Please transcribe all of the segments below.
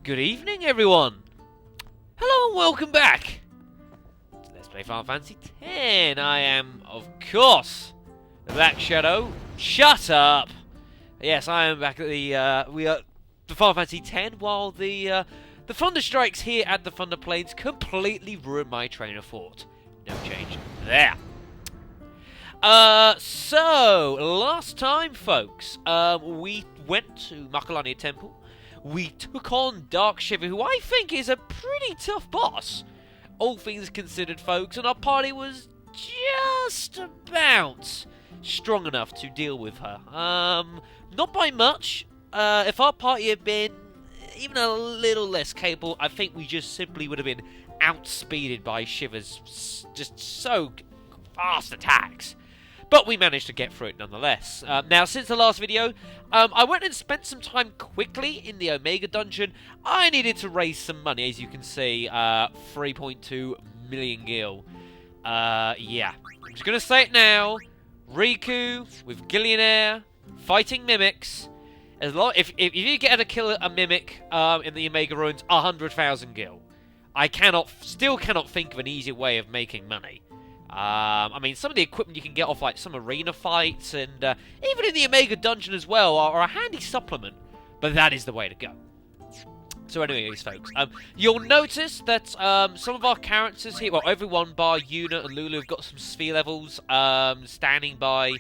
Good evening, everyone. Hello and welcome back to Let's Play Final Fantasy X. I am, of course, the Black Shadow. Shut up. Yes, I am back at the Final Fantasy X, while the Thunderstrikes here at the Thunder Plains completely ruined my train of thought. No change there. So last time, folks, we went to Makalania Temple. We took on Dark Shiva, who I think is a pretty tough boss, all things considered, folks, and our party was just about strong enough to deal with her. Not by much. If our party had been even a little less capable, I think we just simply would have been outspeeded by Shiva's just so fast attacks. But we managed to get through it nonetheless. Now, since the last video, I went and spent some time quickly in the Omega Dungeon. I needed to raise some money, as you can see, 3.2 million gil. Yeah, I'm just going to say it now. Riku with Gillionaire, fighting mimics. If you get to kill a mimic in the Omega Ruins, 100,000 gil. I still cannot think of an easier way of making money. I mean, some of the equipment you can get off, like, some arena fights, and even in the Omega Dungeon as well, are a handy supplement, but that is the way to go. So anyways, folks, you'll notice that some of our characters here, well, everyone bar Yuna and Lulu have got some sphere levels standing by.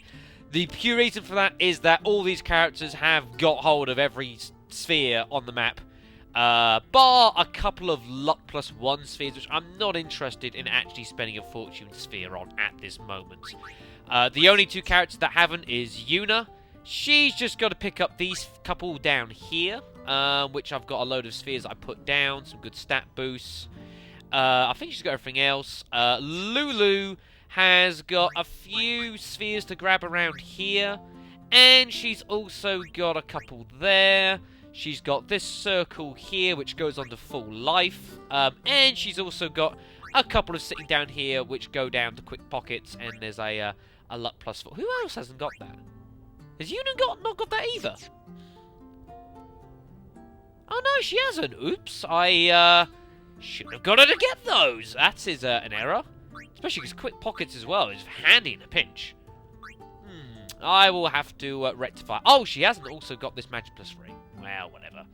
The pure reason for that is that all these characters have got hold of every sphere on the map, bar a couple of luck plus 1 spheres, which I'm not interested in actually spending a fortune sphere on at this moment. The only 2 characters that haven't is Yuna. She's just got to pick up these couple down here, which I've got a load of spheres I put down, some good stat boosts. I think she's got everything else. Lulu has got a few spheres to grab around here, and she's also got a couple there. She's got this circle here, which goes on to full life. And she's also got a couple of sitting down here, which go down to quick pockets. And there's a luck plus 4. Who else hasn't got that? Has Yuna not got that either? Oh, no, she hasn't. Oops. I should have got her to get those. That is an error. Especially because quick pockets as well is handy in a pinch. I will have to rectify. Oh, she hasn't also got this magic plus 3. Well, whatever.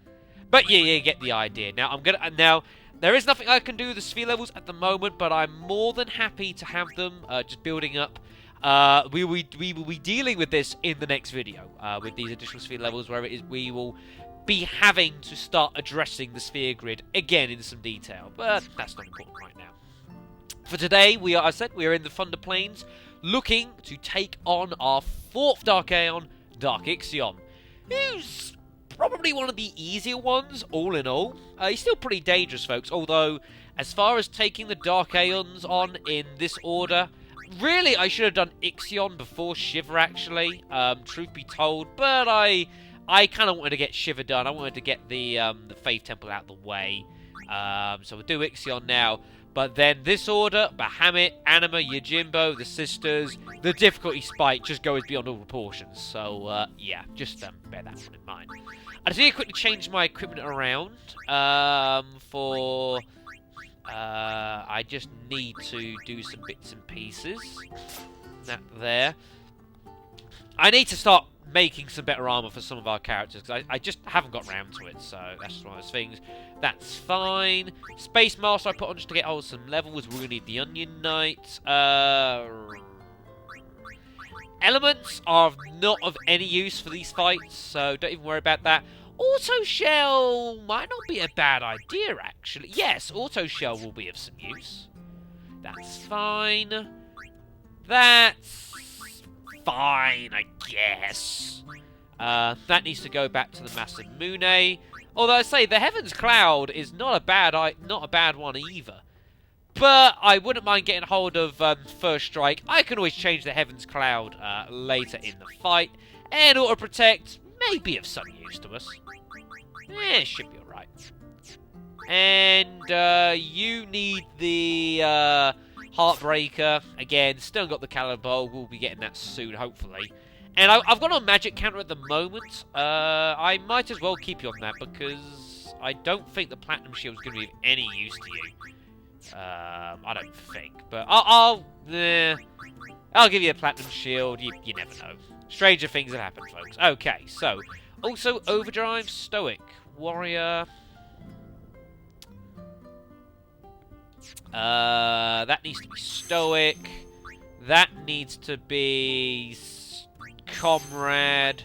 But yeah, you get the idea. Now now there is nothing I can do with the sphere levels at the moment, but I'm more than happy to have them just building up. We will be dealing with this in the next video with these additional sphere levels, where it is we will be having to start addressing the sphere grid again in some detail. But that's not important right now. For today, we are in the Thunder Plains, looking to take on our 4th Dark Aeon, Dark Ixion, who's probably one of the easier ones, all in all. He's still pretty dangerous, folks, although, as far as taking the Dark Aeons on in this order, really, I should have done Ixion before Shiva, actually, truth be told, but I kind of wanted to get Shiva done. I wanted to get the Faith Temple out of the way, so we'll do Ixion now. But then this order, Bahamut, Anima, Yojimbo, the sisters, the difficulty spike just goes beyond all proportions. So, yeah, just bear that one in mind. I just need to quickly change my equipment around I just need to do some bits and pieces. That there. I need to start making some better armor for some of our characters, because I just haven't got round to it, so that's just one of those things. That's fine. Space Master I put on just to get hold of some levels. We're going to need the Onion Knight. Elements are not of any use for these fights, so don't even worry about that. Auto Shell might not be a bad idea, actually. Yes, Auto Shell will be of some use. That's fine. That's fine, I guess. That needs to go back to the Masamune. Although I say the Heaven's Cloud is not a bad one either. But I wouldn't mind getting hold of First Strike. I can always change the Heaven's Cloud later in the fight. And Auto Protect may be of some use to us. It should be alright. And you need the Heartbreaker. Again, still got the Caliber. We'll be getting that soon, hopefully. And I've got a magic counter at the moment. I might as well keep you on that, because I don't think the Platinum Shield's going to be of any use to you. I don't think. But I'll give you a Platinum Shield. You never know. Stranger things have happened, folks. Okay, so... Also, Overdrive, Stoic, Warrior... that needs to be Stoic. That needs to be... Comrade...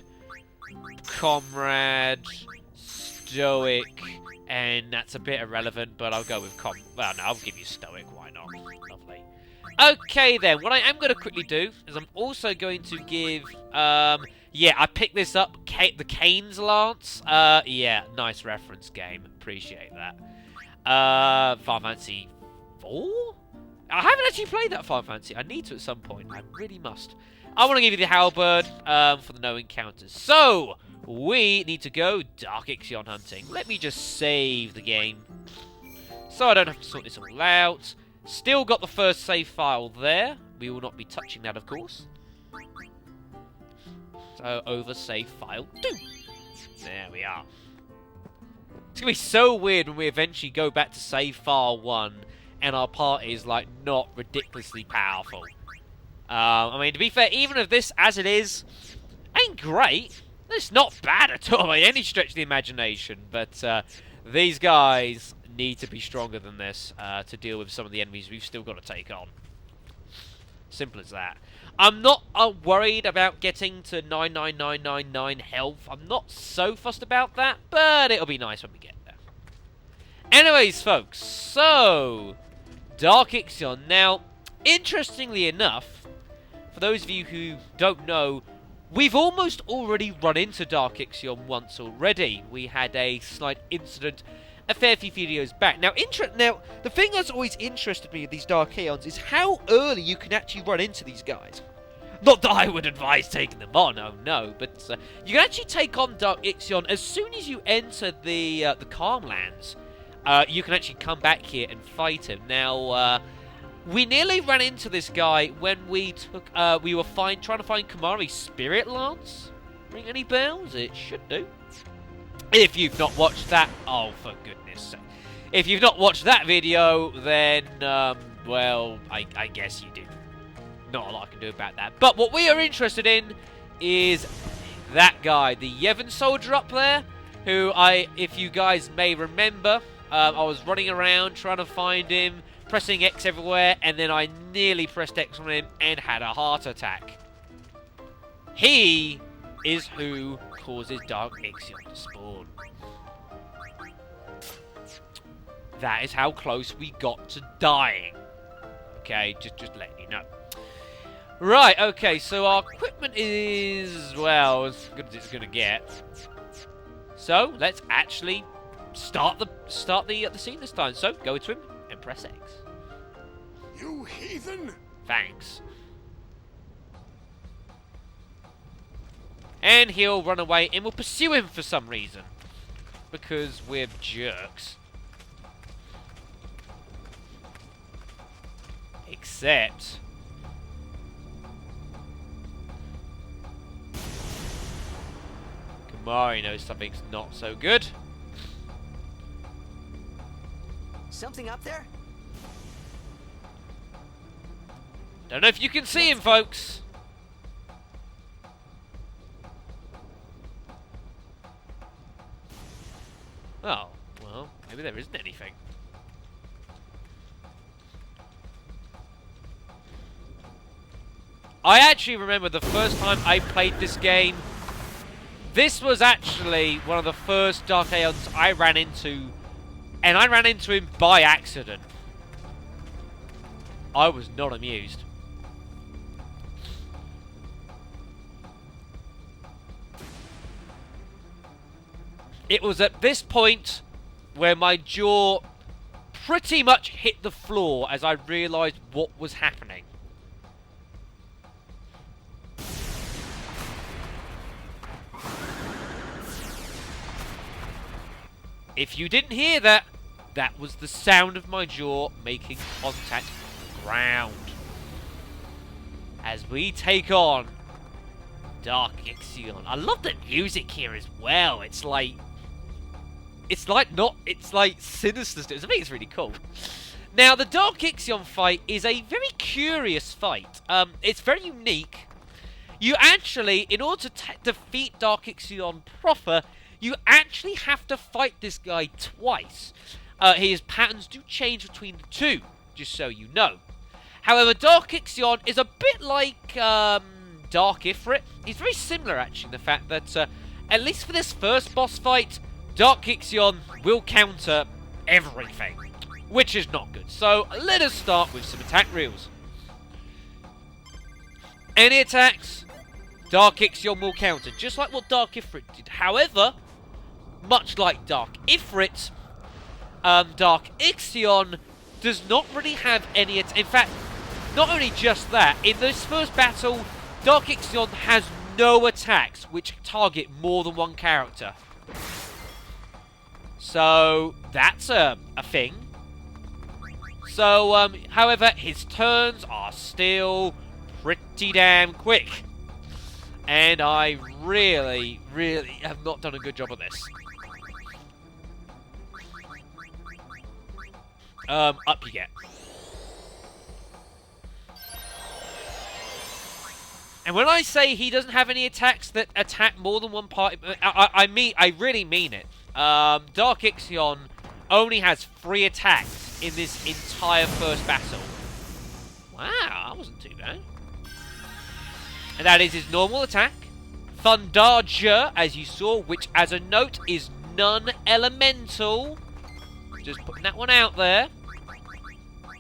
Stoic... And that's a bit irrelevant, but I'll go with Well, no, I'll give you Stoic. Why not? Lovely. Okay, then. What I am going to quickly do is I'm also going to give... yeah, I picked this up. The Kane's Lance. Yeah, nice reference game. Appreciate that. Final Fantasy 4? I haven't actually played that Final Fantasy. I need to at some point. I really must. I want to give you the Halberd for the no encounters. So, we need to go Dark Ixion hunting. Let me just save the game so I don't have to sort this all out. Still got the first save file there. We will not be touching that, of course. So, over save file 2. There we are. It's going to be so weird when we eventually go back to save file 1 and our party is, like, not ridiculously powerful. I mean, to be fair, even if this, as it is, ain't great, it's not bad at all by any stretch of the imagination, but these guys need to be stronger than this to deal with some of the enemies we've still got to take on. Simple as that. I'm not worried about getting to 99999 health. I'm not so fussed about that, but it'll be nice when we get there. Anyways, folks, so Dark Ixion. Now, interestingly enough, for those of you who don't know, we've almost already run into Dark Ixion once already. We had a slight incident a fair few videos back. Now, the thing that's always interested me with these Dark Aeons is how early you can actually run into these guys. Not that I would advise taking them on, oh no, but you can actually take on Dark Ixion as soon as you enter the Calmlands. You can actually come back here and fight him. Now, we nearly ran into this guy when we were trying to find Kamari's Spirit Lance. Ring any bells? It should do. If you've not watched that, oh, for goodness sake. If you've not watched that video, then, well, I guess you do. Not a lot I can do about that. But what we are interested in is that guy, the Yevon soldier up there, who if you guys may remember, I was running around trying to find him, pressing X everywhere, and then I nearly pressed X on him and had a heart attack. He is who causes Dark Ixion to spawn. That is how close we got to dying. Okay, just letting you know. Right, okay, so our equipment is, well, as good as it's going to get. So, let's actually start the scene this time. So, go to him and press X. You heathen! Thanks. And he'll run away and we'll pursue him for some reason. Because we're jerks. Except... Kamari knows something's not so good. Something up there? Don't know if you can see him, folks. Oh, well, maybe there isn't anything. I actually remember the first time I played this game. This was actually one of the first Dark Aeons I ran into, and I ran into him by accident. I was not amused. It was at this point where my jaw pretty much hit the floor as I realised what was happening. If you didn't hear that, that was the sound of my jaw making contact with the ground. As we take on Dark Ixion. I love the music here as well. It's like... it's like not. It's like sinister. I think it's really cool. Now, the Dark Ixion fight is a very curious fight. It's very unique. You actually, in order to defeat Dark Ixion proper, you actually have to fight this guy twice. His patterns do change between the two, just so you know. However, Dark Ixion is a bit like Dark Ifrit. He's very similar, actually, in the fact that, at least for this first boss fight, Dark Ixion will counter everything, which is not good. So, let us start with some attack reels. Any attacks, Dark Ixion will counter, just like what Dark Ifrit did. However, much like Dark Ifrit, Dark Ixion does not really have any... In fact, not only just that, in this first battle, Dark Ixion has no attacks which target more than one character. So, that's a thing. So, however, his turns are still pretty damn quick. And I really, really have not done a good job of this. Up you get. And when I say he doesn't have any attacks that attack more than one party, I really mean it. Dark Ixion only has 3 attacks in this entire first battle. Wow, that wasn't too bad. And that is his normal attack, Thundarja, as you saw, which, as a note, is non-elemental. Just putting that one out there.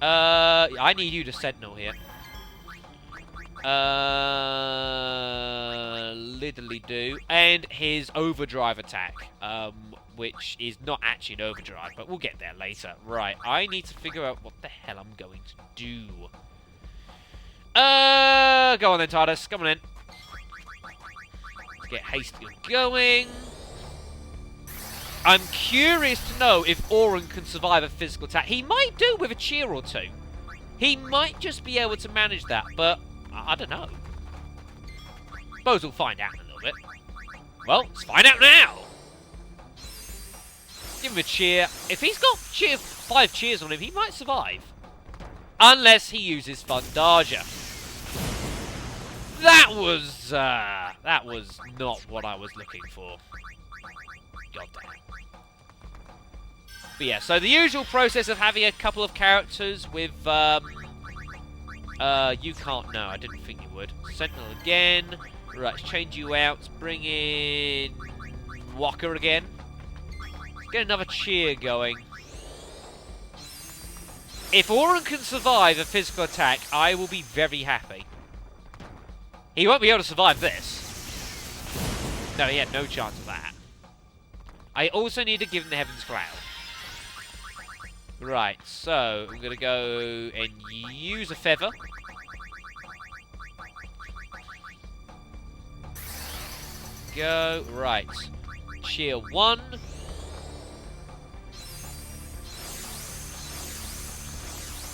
I need you to Sentinel here. Lidley do. And his overdrive attack, which is not actually an overdrive, but we'll get there later. Right, I need to figure out what the hell I'm going to do. Go on then, TARDIS. Come on in. Let's get hastily going. I'm curious to know if Auron can survive a physical attack. He might do with a cheer or two. He might just be able to manage that, but I don't know. Suppose we'll find out in a little bit. Well, let's find out now. Give him a cheer. If he's got 5 cheers on him, he might survive. Unless he uses Thundarja. That was not what I was looking for. God damn. But yeah, so the usual process of having a couple of characters with, you can't, no, I didn't think you would. Sentinel again. Right, let's change you out. Let's bring in Walker again. Let's get another cheer going. If Auron can survive a physical attack, I will be very happy. He won't be able to survive this. No, he had no chance of that. I also need to give him the Heaven's Cloud. Right, so I'm going to go and use a feather. Go, right. Cheer 1.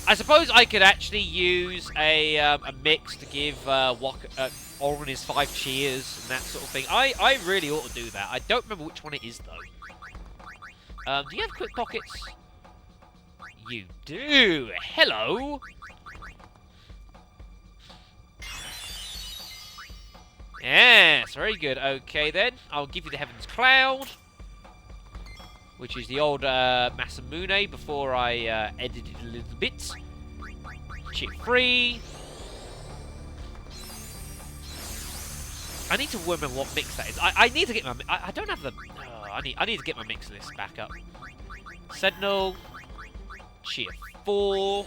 I suppose I could actually use a mix to give Auron his 5 cheers and that sort of thing. I really ought to do that. I don't remember which one it is, though. Do you have quick pockets? You do! Hello! Yes, very good. Okay, then. I'll give you the Heaven's Cloud, which is the old Masamune before I edited a little bit. Chip 3. I need to remember what mix that is. I need to get my... I don't have the... I need to get my mix list back up. Sentinel. Cheer 4.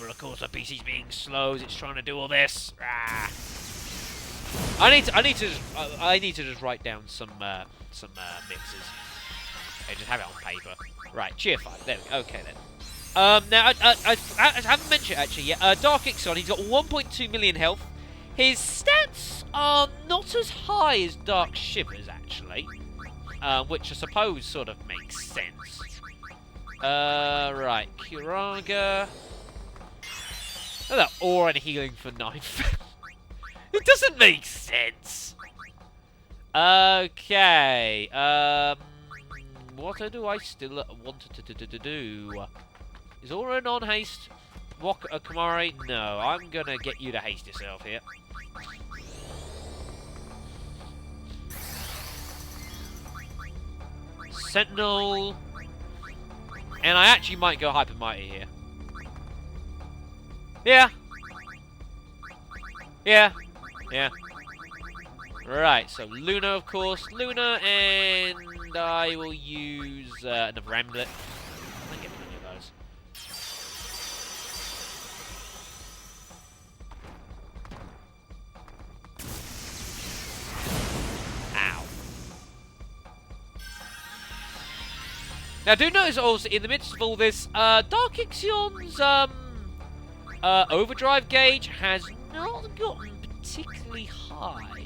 But of course the PC's being slow as it's trying to do all this. Ah. I need to just write down some mixes. Okay, just have it on paper. Right, cheer 5. There we go. Okay then. Now I haven't mentioned it actually yet. Dark Ixion, he's got 1.2 million health. His stats are not as high as Dark Shiva's actually, which I suppose sort of makes sense. Right, Kiraga. Look at that aura and healing for 9. It doesn't make sense. Okay. What do I still want to do? Is Auron on haste? Kamari? No, I'm gonna get you to haste yourself here. Sentinel. And I actually might go Hyper Mighty here. Yeah. Yeah. Yeah. Right, so Luna, of course. Luna, and I will use another Amulet. I don't get many of those. Ow. Now, do notice also, in the midst of all this, Dark Ixion's overdrive gauge has not gotten particularly high.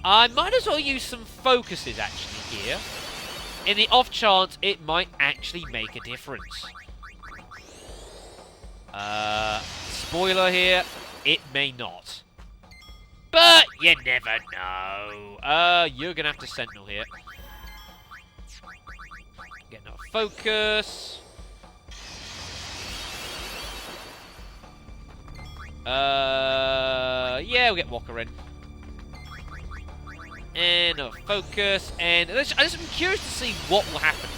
I might as well use some focuses, actually, here. In the off chance, it might actually make a difference. Spoiler here, it may not. But you never know. You're going to have to Sentinel here. Get another focus. Yeah, we'll get Walker in. And a focus, and I'm curious to see what will happen.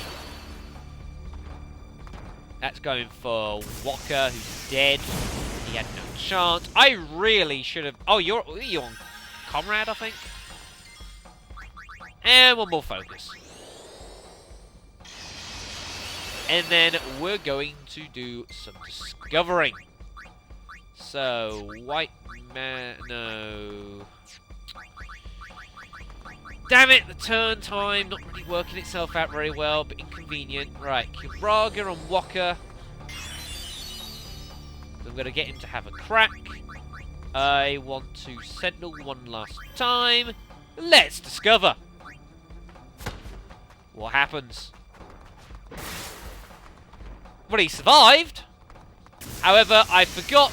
That's going for Walker, who's dead. He had no chance. I really should have... Oh, you're on Comrade, I think. And one more focus. And then we're going to do some discovering. So, White Man... No... Damn it, the turn time not really working itself out very well, but inconvenient. Right, Kiraga on Walker. I'm going to get him to have a crack. I want to Sentinel one last time. Let's discover. What happens? Well, he survived. However, I forgot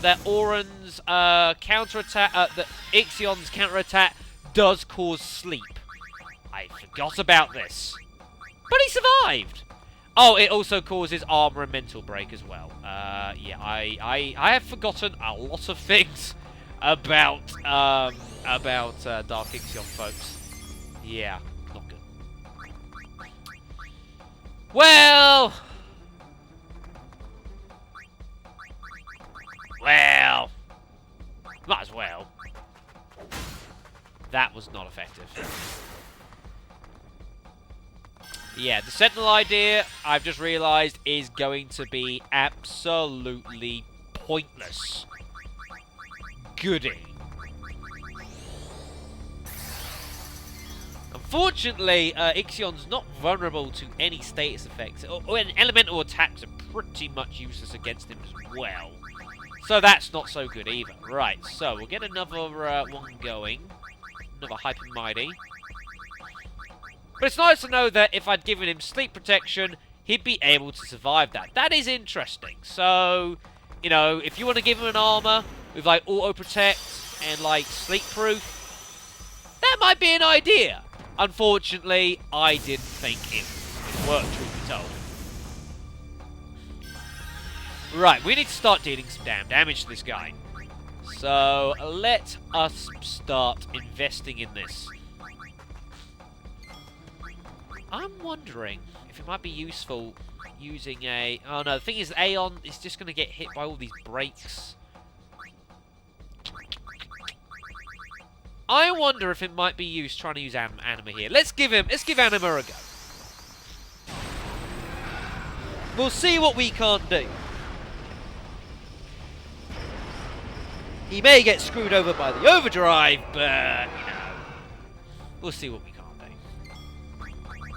that Auron's counterattack, that Ixion's counterattack does cause sleep. I forgot about this. But he survived! Oh, it also causes armor and mental break as well. Yeah, I have forgotten a lot of things about Dark Ixion, folks. Yeah, not good. Well, might as well. That was not effective. Yeah, the Sentinel idea, I've just realised, is going to be absolutely pointless. Goody. Unfortunately, Ixion's not vulnerable to any status effects, and elemental attacks are pretty much useless against him as well. So that's not so good either. Right, so we'll get another one going. Another Hyper Mighty. But it's nice to know that if I'd given him sleep protection, he'd be able to survive that. That is interesting. So, you know, if you want to give him an armor with, like, auto protect and, like, sleep proof, that might be an idea. Unfortunately, I didn't think it would work, truth be told. Right, we need to start dealing some damn damage to this guy. So, let us start investing in this. I'm wondering if it might be useful using a... Oh no, the thing is, Aeon is just going to get hit by all these breaks. I wonder if it might be used trying to use Anima here. Let's give Anima a go. We'll see what we can't do. He may get screwed over by the overdrive, but, you know, we'll see what we can't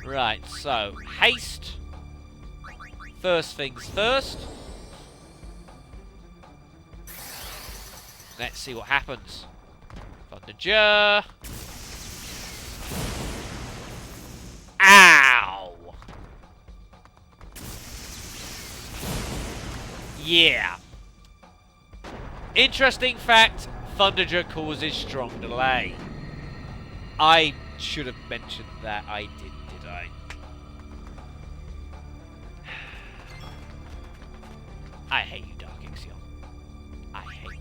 do. Right, so, haste. First things first. Let's see what happens. Thunderjaw. Ow! Yeah. Interesting fact, Thunderjaw causes strong delay. I should have mentioned that. I did I? I hate you, Dark Ixion. I hate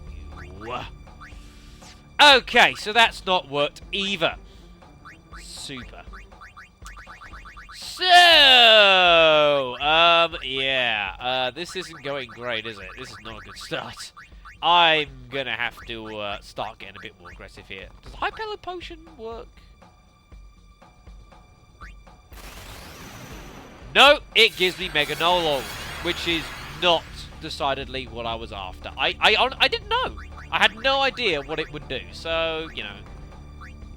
you. Okay, so that's not worked either. Super. So, yeah, this isn't going great, is it? This is not a good start. I'm gonna have to start getting a bit more aggressive here. Does High Power Potion work? No, it gives me Mega Nolol, which is not decidedly what I was after. I didn't know. I had no idea what it would do. So, you know,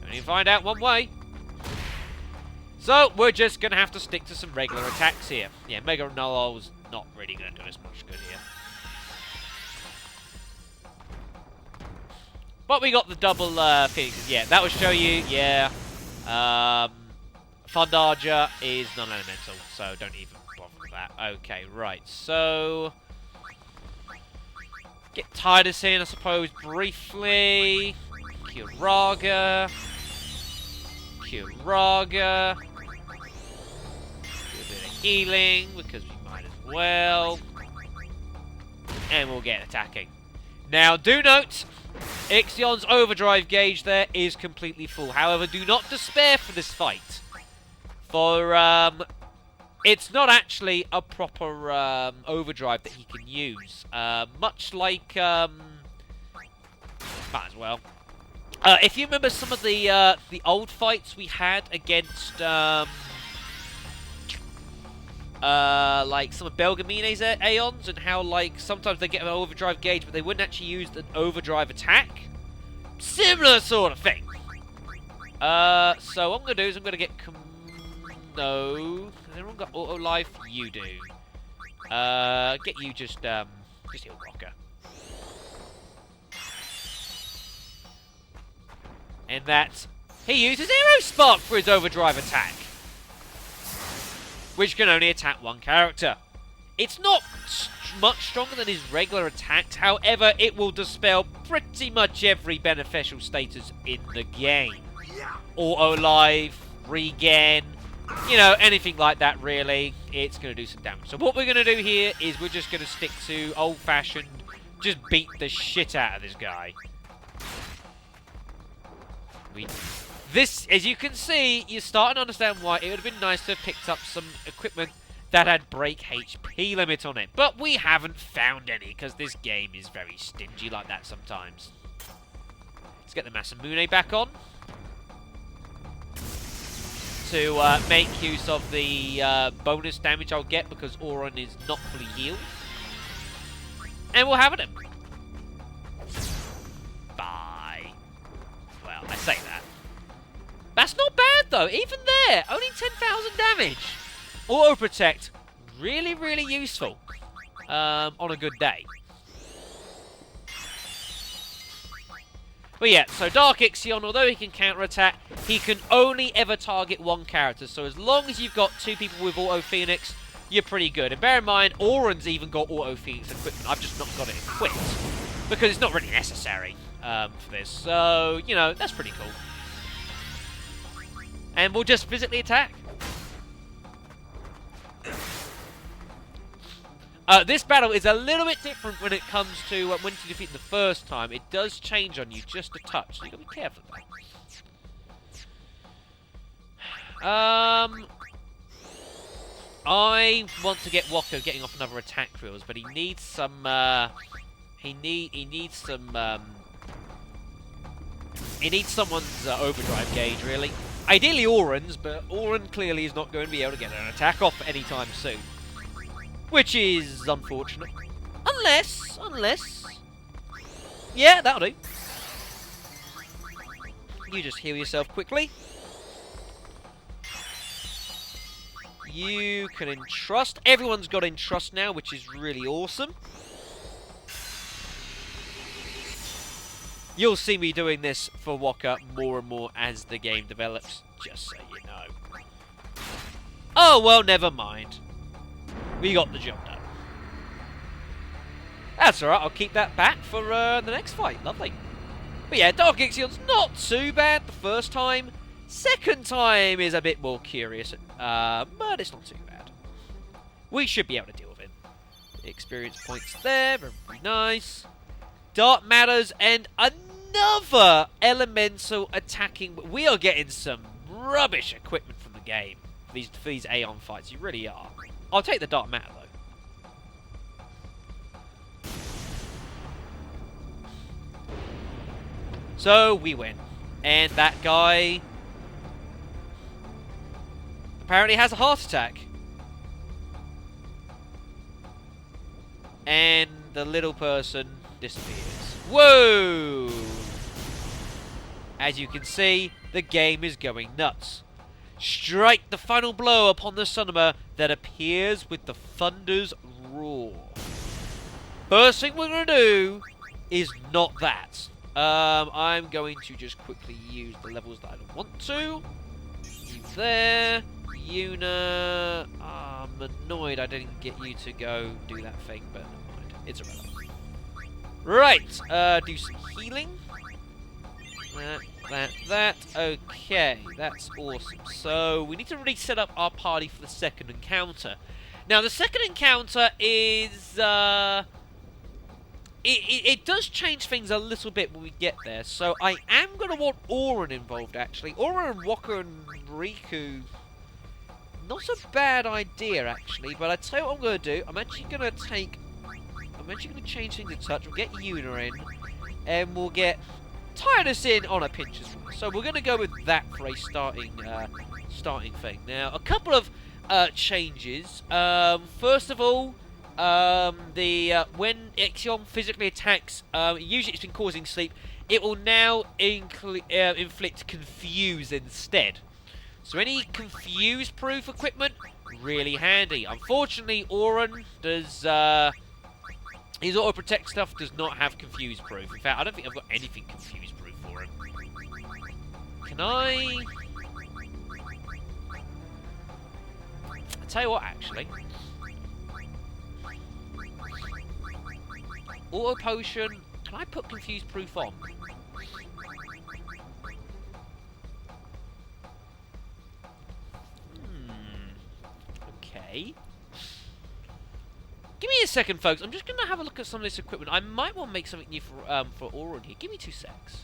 only find out one way. So, we're just going to have to stick to some regular attacks here. Yeah, Mega Nolol's not really going to do us much good here. But we got the double Phoenixes. Yeah, that will show you, yeah. Thundarger is non-elemental, so don't even bother with that. Okay, right, so... Get Tidus in, I suppose, briefly. Kiraga. Do a bit of healing, because we might as well. And we'll get attacking. Now, do note, Ixion's overdrive gauge there is completely full. However, do not despair for this fight. For, it's not actually a proper overdrive that he can use. Much like, might as well. If you remember some of the old fights we had against, like some of Belgamine's Aeons, and how, like, sometimes they get an overdrive gauge, but they wouldn't actually use an overdrive attack. Similar sort of thing. So what I'm going to do is I'm going to get... No. Has everyone got auto life? You do. Get you just heal Rocker. And that he uses Aero Spark for his overdrive attack, which can only attack one character. It's not much stronger than his regular attacks, however, it will dispel pretty much every beneficial status in the game. Auto life, regen, you know, anything like that really, it's going to do some damage. So what we're going to do here is we're just going to stick to old-fashioned, just beat the shit out of this guy. This, as you can see, you're starting to understand why it would have been nice to have picked up some equipment that had break HP limit on it. But we haven't found any, because this game is very stingy like that sometimes. Let's get the Masamune back on. To make use of the bonus damage I'll get, because Auron is not fully healed. And we'll have it. Bye. Well, I say that. That's not bad, though. Even there, only 10,000 damage. Auto Protect, really, really useful on a good day. But yeah, so Dark Ixion, although he can counter-attack, he can only ever target one character. So as long as you've got two people with Auto Phoenix, you're pretty good. And bear in mind, Auron's even got Auto Phoenix equipment. I've just not got it equipped, because it's not really necessary for this. So, you know, that's pretty cool. And we'll just physically attack. This battle is a little bit different when it comes to when you defeat the first time. It does change on you just a touch, so you've got to be careful of that. I want to get Wako getting off another attack reels, but he needs some. He needs some. He needs someone's overdrive gauge, really. Ideally Auron's, but Auron clearly is not going to be able to get an attack off anytime soon. Which is unfortunate. Unless... Yeah, that'll do. You just heal yourself quickly. You can entrust. Everyone's got entrust now, which is really awesome. You'll see me doing this for Waka more and more as the game develops, just so you know. Oh, well, never mind. We got the job done. That's alright, I'll keep that back for the next fight. Lovely. But yeah, Dark Ixion's not too bad the first time. Second time is a bit more curious, but it's not too bad. We should be able to deal with it. Experience points there, very nice. Dark matters and another elemental attacking. We are getting some rubbish equipment from the game for these Aeon fights. You really are. I'll take the dark matter though. So we win, and that guy apparently has a heart attack. And the little person disappears. Whoa! As you can see, the game is going nuts. Strike the final blow upon the Sunama that appears with the thunder's roar. First thing we're going to do is not that. I'm going to just quickly use the levels that I don't want to. You there. Yuna. I'm annoyed I didn't get you to go do that thing, but never mind. It's irrelevant. Right. Do some healing. That. Okay. That's awesome. So, we need to really set up our party for the second encounter. Now, the second encounter is, It does change things a little bit when we get there, so I am going to want Auron involved, actually. Auron and Waka and Riku, not a bad idea, actually, but I tell you what I'm going to do. I'm actually going to change things a touch. We'll get Yuna in, and we'll get Tidus in on a pinch as well. So we're going to go with that for a starting thing. Now, a couple of changes. First of all, when Ixion physically attacks, usually it's been causing sleep, it will now inflict confuse instead. So any confuse-proof equipment, really handy. Unfortunately, Auron does, his auto-protect stuff does not have confuse-proof. In fact, I don't think I've got anything confuse-proof for him. Can I... I'll tell you what, actually. Auto potion. Can I put confuse proof on? Okay. Give me a second, folks. I'm just going to have a look at some of this equipment. I might want to make something new for Auron here. Give me 2 secs.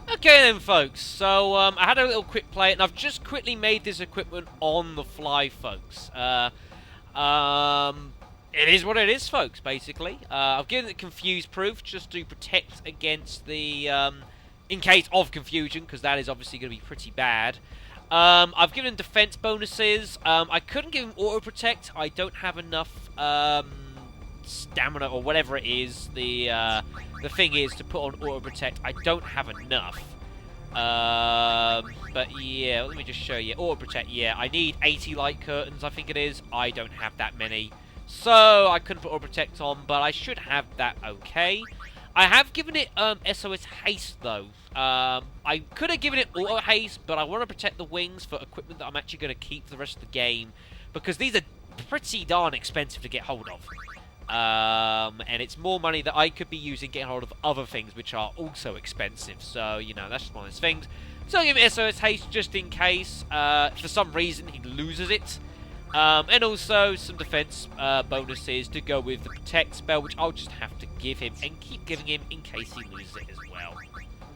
Okay then, folks. So I had a little quick play, and I've just quickly made this equipment on the fly, folks. It is what it is, folks, basically. I've given it confuse proof just to protect against the, in case of confusion, because that is obviously going to be pretty bad. I've given him defense bonuses. I couldn't give him auto protect. I don't have enough stamina or whatever it is. The thing is to put on auto protect. I don't have enough. But yeah, let me just show you. Auto protect. Yeah, I need 80 light curtains. I think it is. I don't have that many. So, I couldn't put Auto Protect on, but I should have that okay. I have given it SOS Haste, though. I could have given it Auto Haste, but I want to protect the wings for equipment that I'm actually going to keep for the rest of the game, because these are pretty darn expensive to get hold of. And it's more money that I could be using getting hold of other things, which are also expensive. So, you know, that's just one of those things. So, I'll give it SOS Haste just in case, for some reason, he loses it. And also some defense bonuses to go with the Protect spell, which I'll just have to give him and keep giving him in case he loses it as well.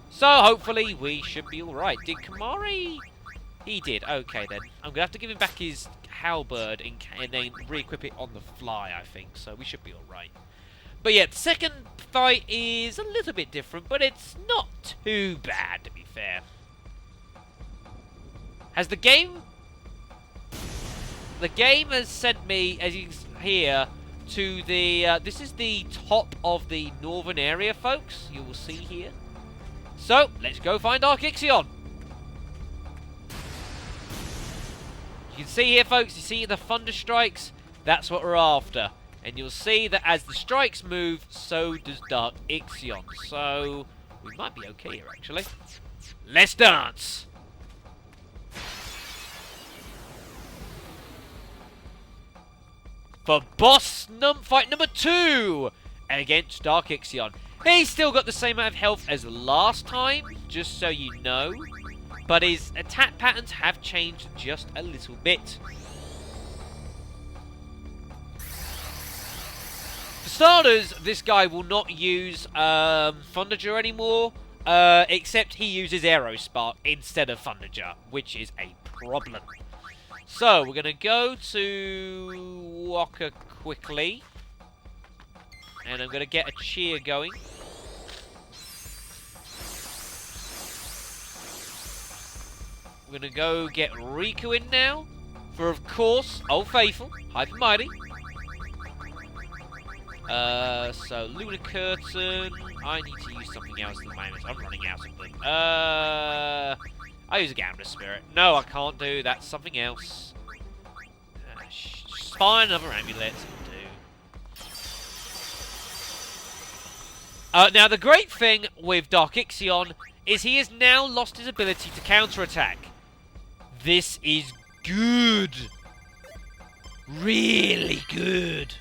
So hopefully we should be alright. Did Kamari? He did. Okay then. I'm going to have to give him back his halberd and then re-equip it on the fly, I think. So we should be alright. But yeah, the second fight is a little bit different, but it's not too bad, to be fair. Has the game... The game has sent me, as you can hear, to the... this is the top of the northern area, folks. You will see here. So, let's go find Dark Ixion. You can see here, folks, you see the thunder strikes? That's what we're after. And you'll see that as the strikes move, so does Dark Ixion. So, we might be okay here, actually. Let's dance! For boss fight number 2 against Dark Ixion. He's still got the same amount of health as last time, just so you know. But his attack patterns have changed just a little bit. For starters, this guy will not use Thunderjaw anymore, except he uses Aerospark instead of Thunderjaw, which is a problem. So, we're going to go to Walker quickly. And I'm going to get a cheer going. We're going to go get Riku in now. For, of course, Old Faithful, Hyper Mighty. So, Lunar Curtain. I need to use something else at the moment. I'm running out of them. I use a Gambler Spirit. No, I can't do. That's something else. Find another amulet. Now, the great thing with Dark Ixion is he has now lost his ability to counterattack. This is good. Really good.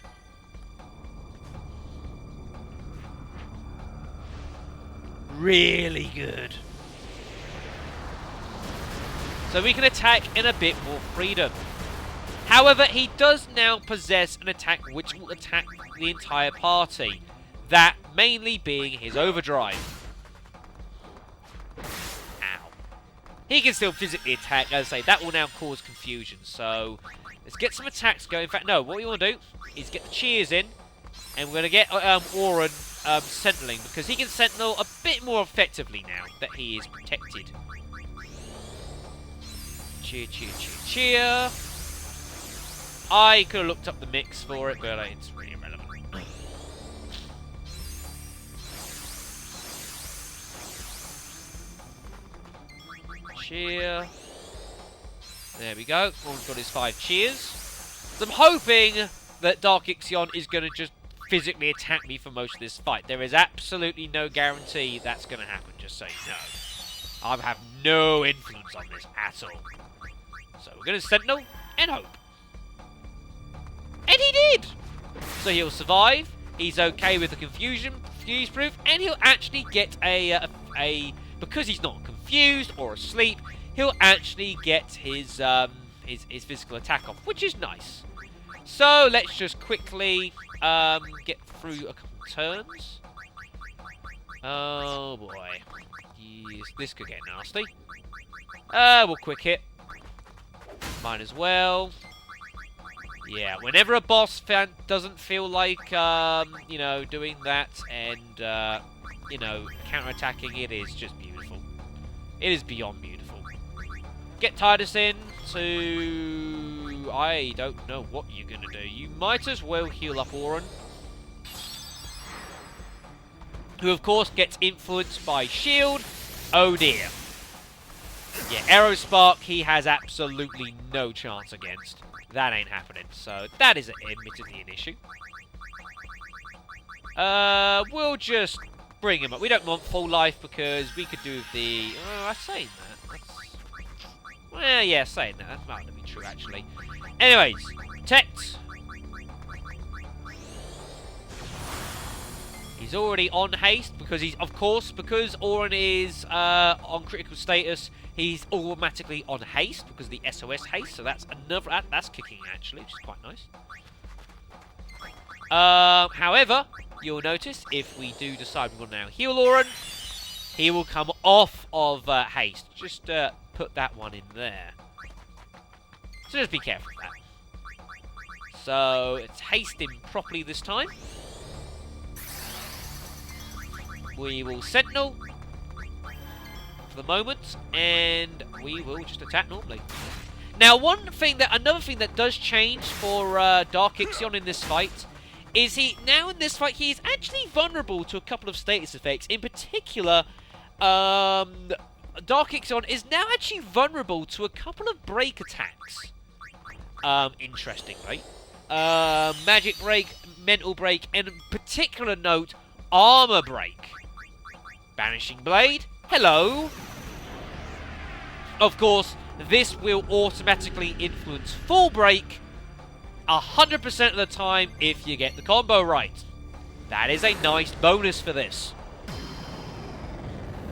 Really good. So we can attack in a bit more freedom. However, he does now possess an attack which will attack the entire party. That mainly being his overdrive. Ow. He can still physically attack, as I say, that will now cause confusion. So, let's get some attacks going. In fact, no, what we want to do is get the cheers in. And we're going to get Auron sentineling, because he can sentinel a bit more effectively now that he is protected. Cheer, cheer, cheer, cheer. I could have looked up the mix for it, but it's really irrelevant. Cheer. There we go. Auron's got his 5 cheers. So I'm hoping that Dark Ixion is going to just physically attack me for most of this fight. There is absolutely no guarantee that's going to happen, just so you know. I have no influence on this at all. So we're going to Sentinel and hope. And he did! So he'll survive. He's okay with the confusion, fuse proof, and he'll actually get because he's not confused or asleep, he'll actually get his physical attack off, which is nice. So let's just quickly get through a couple turns. Oh boy. Yes, this could get nasty. We'll quick hit. Mine as well. Yeah, whenever a boss fan doesn't feel like, you know, doing that and, you know, counter-attacking, it is just beautiful. It is beyond beautiful. Get Tidus in to... I don't know what you're going to do. You might as well heal up Auron, who, of course, gets influenced by Shield. Oh, dear. Yeah, Aerospark, he has absolutely no chance against. That ain't happening, so that is admittedly an issue. We'll just bring him up. We don't want full life because we could do the... I'm saying that. Well, yeah, saying that. That might not be true, actually. Anyways, protect. He's already on haste because he's, of course, because Auron is on critical status, he's automatically on haste because of the SOS haste. So that's another, that's kicking actually, which is quite nice. However, you'll notice if we do decide we want to now heal Auron, he will come off of haste. Just put that one in there. So just be careful of that. So it's haste him properly this time. We will Sentinel for the moment, and we will just attack normally. Now, another thing that does change for Dark Ixion in this fight is he is actually vulnerable to a couple of status effects. In particular, Dark Ixion is now actually vulnerable to a couple of break attacks. Interestingly, Magic Break, Mental Break, and in particular note, Armor Break. Banishing Blade, hello. Of course, this will automatically influence Full Break 100% of the time if you get the combo right. That is a nice bonus for this.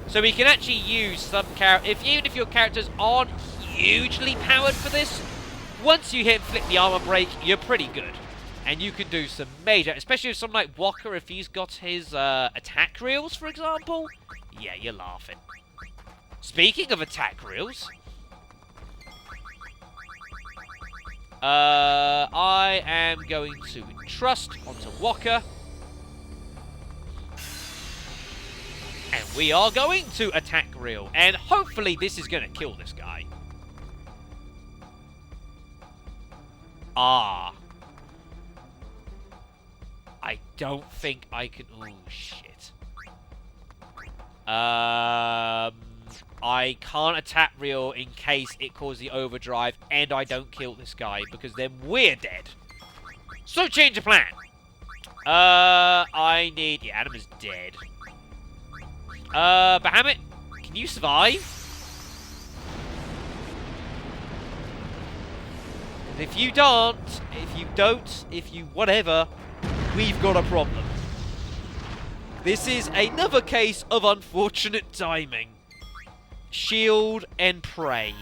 So we can actually use some even if your characters aren't hugely powered for this, once you hit and flip the armor break, you're pretty good. And you can do some major, especially if someone like Walker, if he's got his attack reels, for example. Yeah, you're laughing. Speaking of attack reels, I am going to trust onto Walker. And we are going to attack reel. And hopefully this is going to kill this guy. Ah. I don't think I can... Oh, shit. I can't attack reel in case it causes the overdrive and I don't kill this guy, because then we're dead. So change of plan. I need... Yeah, Adam is dead. Bahamut, can you survive? If you don't, if you whatever, we've got a problem. This is another case of unfortunate timing. Shield and pray.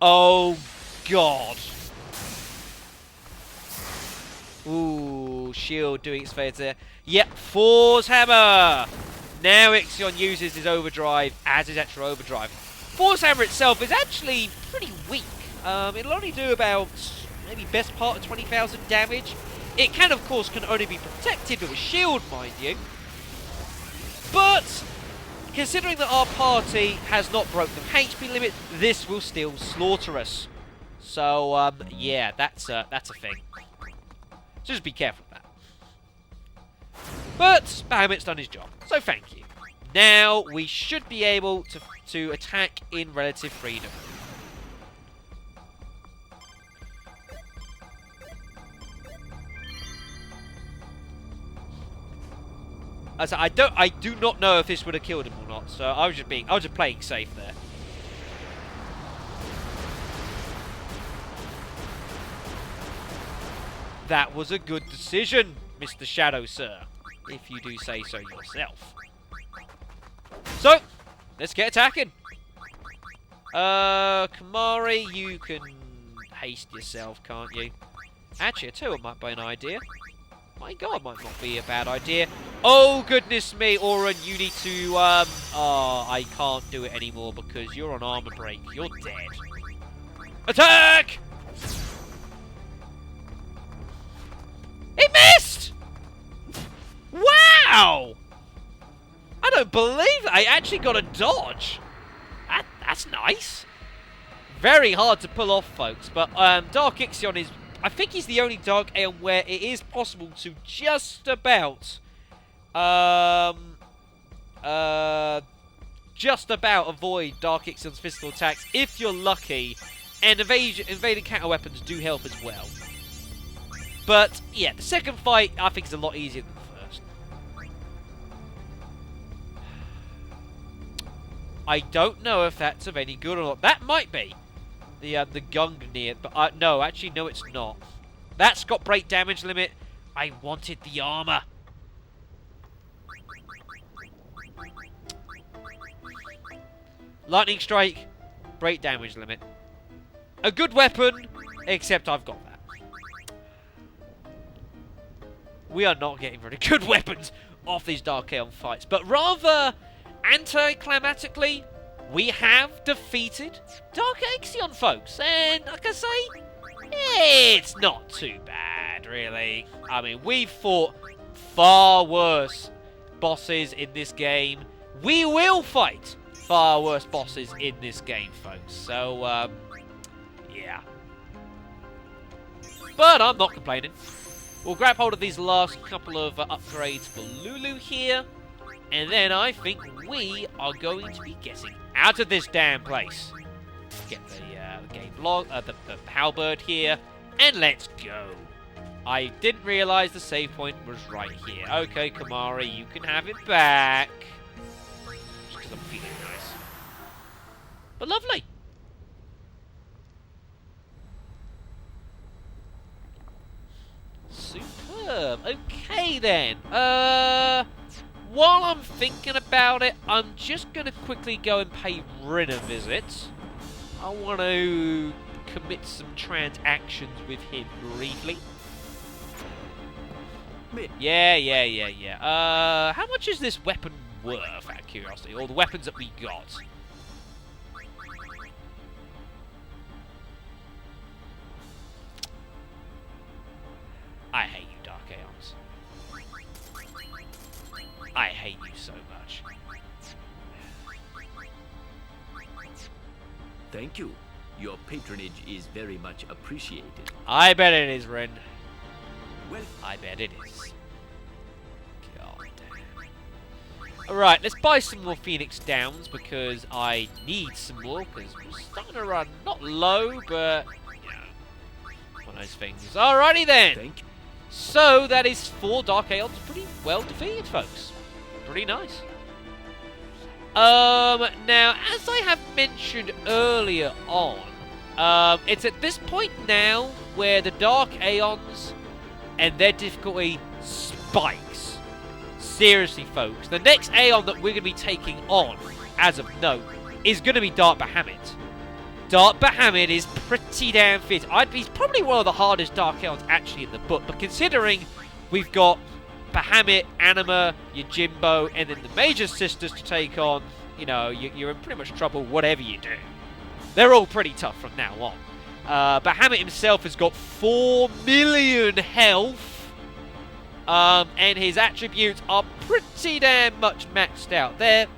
Oh, God. Ooh, shield doing its favours there. Yep, Force Hammer! Now Ixion uses his overdrive as his extra overdrive. Force Hammer itself is actually pretty weak. It'll only do about, maybe best part of 20,000 damage. It can, of course, only be protected with a shield, mind you. But, considering that our party has not broken the HP limit, this will still slaughter us. So, yeah, that's a thing. So just be careful of that. But Bahamut's done his job, so thank you. Now we should be able to attack in relative freedom. As I do not know if this would have killed him or not, so I was just playing safe there. That was a good decision, Mr. Shadow Sir, if you do say so yourself. So, let's get attacking. Kamari, you can haste yourself, can't you? Actually, a turret might be an idea. My God, might not be a bad idea. Oh, goodness me, Auron, you need to, oh, I can't do it anymore because you're on armor break. You're dead. Attack! It missed! Wow! I don't believe that. I actually got a dodge. That's nice. Very hard to pull off, folks. But Dark Ixion is... I think he's the only Dark Aeon where it is possible to just about... just about avoid Dark Ixion's physical attacks if you're lucky. And invading counter weapons do help as well. But, yeah, the second fight, I think, is a lot easier than the first. I don't know if that's of any good or not. That might be the Gungnir, but no, actually, no, it's not. That's got break damage limit. I wanted the armor. Lightning Strike, break damage limit. A good weapon, except I've got that. We are not getting very good weapons off these Dark Aeon fights, but rather anticlimactically, we have defeated Dark Ixion, folks. And like I say, it's not too bad, really. I mean, we've fought far worse bosses in this game. We will fight far worse bosses in this game, folks. So, yeah. But I'm not complaining. We'll grab hold of these last couple of upgrades for Lulu here. And then I think we are going to be getting out of this damn place. Get the game log, the halberd here. And let's go. I didn't realise the save point was right here. Okay, Kamari, you can have it back. Just because I'm feeling nice. But lovely. Super. reserve. Okay then. While I'm thinking about it, I'm just going to quickly go and pay Rin a visit. I want to commit some transactions with him briefly. Yeah. How much is this weapon worth, out of curiosity? Or the weapons that we got? I hate you, Dark Aeons. I hate you so much. Thank you. Your patronage is very much appreciated. I bet it is, Ren. Well, I bet it is. God damn. Alright, let's buy some more Phoenix Downs because I need some more because we're starting to run not low, but you know, one of those things. Alrighty then. thank you. So that is 4 Dark Aeons pretty well defeated, folks. Pretty nice. Now, as I have mentioned earlier on, it's at this point now where the Dark Aeons and their difficulty spikes. Seriously, folks, the next Aeon that we're going to be taking on, as of note, is going to be Dark Bahamut. Dark Bahamut is pretty damn fit. He's probably one of the hardest Dark Aeons actually in the book, but considering we've got Bahamut, Anima, Yojimbo, and then the Major Sisters to take on, you know, you're in pretty much trouble whatever you do. They're all pretty tough from now on. Bahamut himself has got 4 million health, and his attributes are pretty damn much maxed out. They're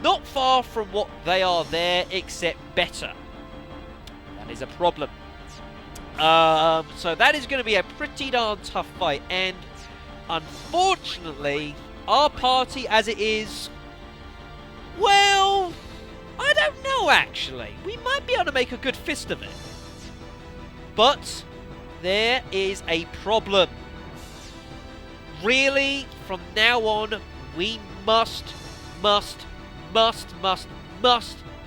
not far from what they are there, except better. That is a problem. So that is going to be a pretty darn tough fight, and unfortunately, our party as it is, well, I don't know actually. We might be able to make a good fist of it. But there is a problem. Really, from now on, we must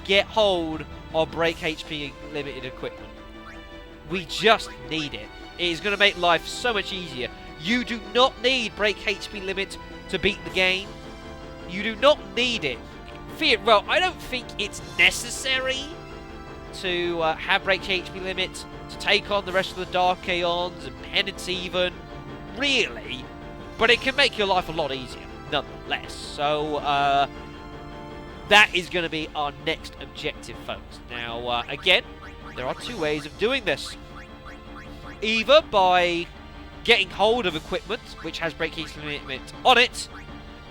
get hold of break HP limited equipment. We just need it. It is going to make life so much easier. You do not need break HP limit to beat the game. You do not need it. Well, I don't think it's necessary to have break HP limit to take on the rest of the Dark Aeons and Penance even, really. But it can make your life a lot easier, nonetheless. So, that is going to be our next objective, folks. Now, again, there are 2 ways of doing this. Either by getting hold of equipment, which has break HP limit on it,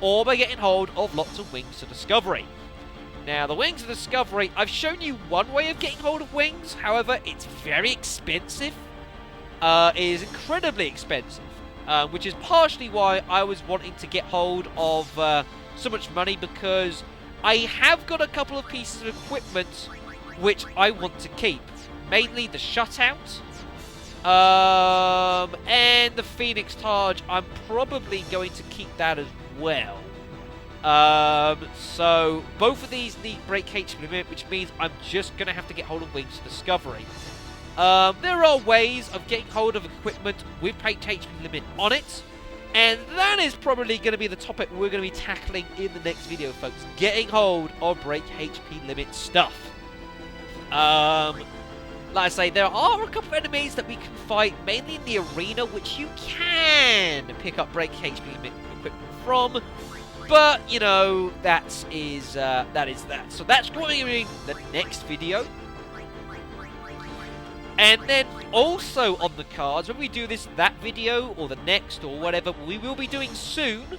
or by getting hold of lots of Wings to Discovery. Now, the Wings of Discovery, I've shown you one way of getting hold of Wings, however, it's very expensive. It is incredibly expensive, which is partially why I was wanting to get hold of so much money, because I have got a couple of pieces of equipment which I want to keep. Mainly the Shutout, and the Phoenix Targe. I'm probably going to keep that as well. So both of these need break HP limit, which means I'm just going to have to get hold of Wings to Discovery. There are ways of getting hold of equipment with break HP limit on it, and that is probably going to be the topic we're going to be tackling in the next video, folks. Getting hold of break HP limit stuff. Like I say, there are a couple of enemies that we can fight, mainly in the arena, which you can pick up break HP limit equipment from. But, you know, that is that. So that's going to be the next video. And then also on the cards, when we do that video, or the next, or whatever, we will be doing soon,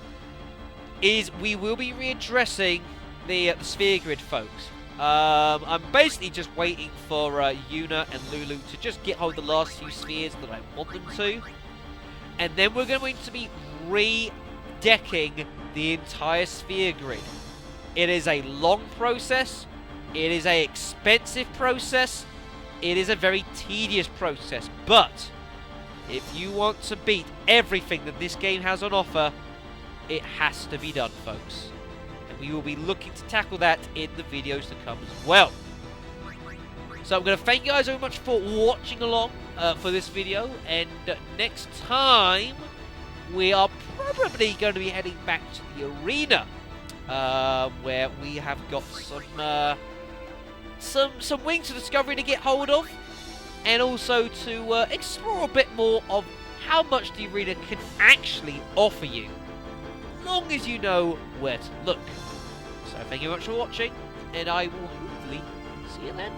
is we will be readdressing the Sphere Grid, folks. I'm basically just waiting for Yuna and Lulu to just get hold of the last few spheres that I want them to. And then we're going to be redecking the entire Sphere Grid. It is a long process. It is an expensive process. It is a very tedious process. But if you want to beat everything that this game has on offer, it has to be done, folks. And we will be looking to tackle that in the videos to come as well. So I'm going to thank you guys very much for watching along for this video. And next time, we are probably going to be heading back to the arena, where we have got some wings of discovery to get hold of, and also to explore a bit more of how much the arena can actually offer you, long as you know where to look. So thank you very much for watching, and I will hopefully see you then.